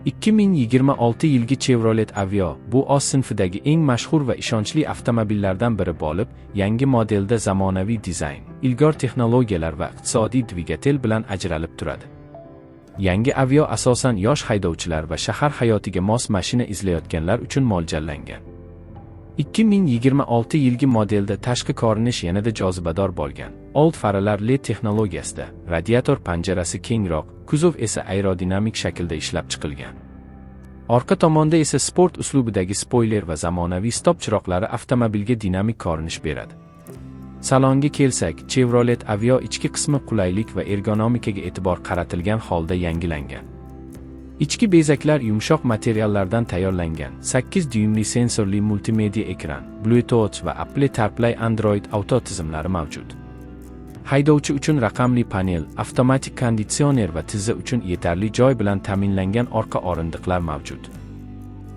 2026 yilgi Chevrolet Aveo bu o'z sinfidagi eng mashhur va ishonchli avtomobillardan biri bo'lib, yangi modelda zamonaviy dizayn, ilg'or texnologiyalar va iqtisodiy dvigatel bilan ajralib turadi. Yangi Aveo asosan yosh haydovchilar va shahar hayotiga mos mashina izlayotganlar uchun mo'ljallangan. 2026 yilgi modelda tashqi ko'rinish yanada jozibador bo'lgan. Old faralar LED texnologiyasida, radiator panjarasi kengroq, kuzov esa aerodinamik shaklda ishlab chiqilgan. Orqa tomonda esa sport uslubidagi spoiler va zamonaviy stop chiroqlari avtomobilga dinamik ko'rinish beradi. Salonga kelsak, Chevrolet Aveo ichki qismi qulaylik va ergonomikaga e'tibor qaratilgan holda yangilangan. Ichki bezaklar yumshoq materiallardan tayyorlangan, 8 dyuymli sensorli multimedia ekran, Bluetooth va Apple CarPlay Android Auto tizimlari mavjud. Haydovchi uchun raqamli panel, avtomatik konditsioner va tizza uchun yetarli joy bilan ta'minlangan orqa o'rindiqlar mavjud.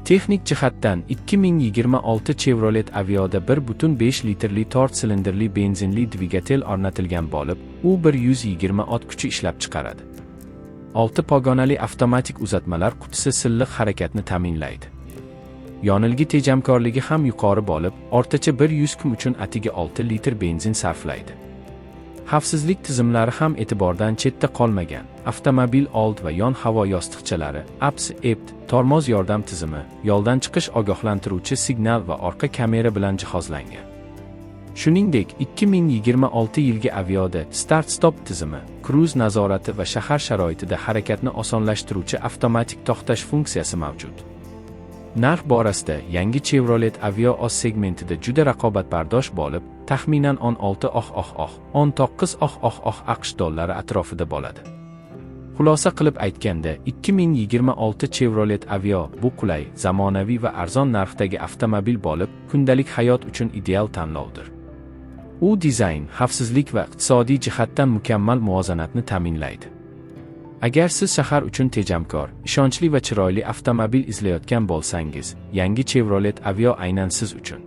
Texnik jihatdan 2026 Chevrolet Aveo'da 1.5 litrli 4 silindrli benzinli dvigatel o'rnatilgan bo'lib, u 120 ot kuchi ishlab chiqaradi. 6 pogonali avtomatik uzatmalar qutisi silliq harakatni ta'minlaydi. Yonilg'i tejamkorligi ham yuqori bo'lib, o'rtacha 100 kun uchun atiga 6 litr benzin sarflaydi. Xavfsizlik tizimlari ham e'tibordan chetda qolmagan. Avtomobil old va yon havo yostiqchalari, ABS, EPT, tormoz yordam tizimi, yo'ldan chiqish ogohlantiruvchi signal va orqa kamera bilan jihozlangan. Shuningdek, 2026 yilgi Aveo'da start-stop tizimi, kruz nazorati va shahar sharoitida harakatni osonlashtiruvchi avtomatik to'xtash funksiyasi mavjud. Narx borasida yangi Chevrolet Aveo o'z segmentida juda raqobatbardosh bo'lib, taxminan 19 AQSh dollari atrofida bo'ladi. Xulosa qilib aytganda, 2026 Chevrolet Aveo bu qulay, zamonaviy va arzon narxdagi avtomobil bo'lib, kundalik hayot uchun ideal tanlovdir. U dizayn, xavfsizlik va iqtisodiy jihatdan mukammal muvozanatni ta'minlaydi. Agar siz shahar uchun tejamkor, ishonchli va chiroyli avtomobil izlayotgan bo'lsangiz, yangi Chevrolet Aveo aynan siz uchun.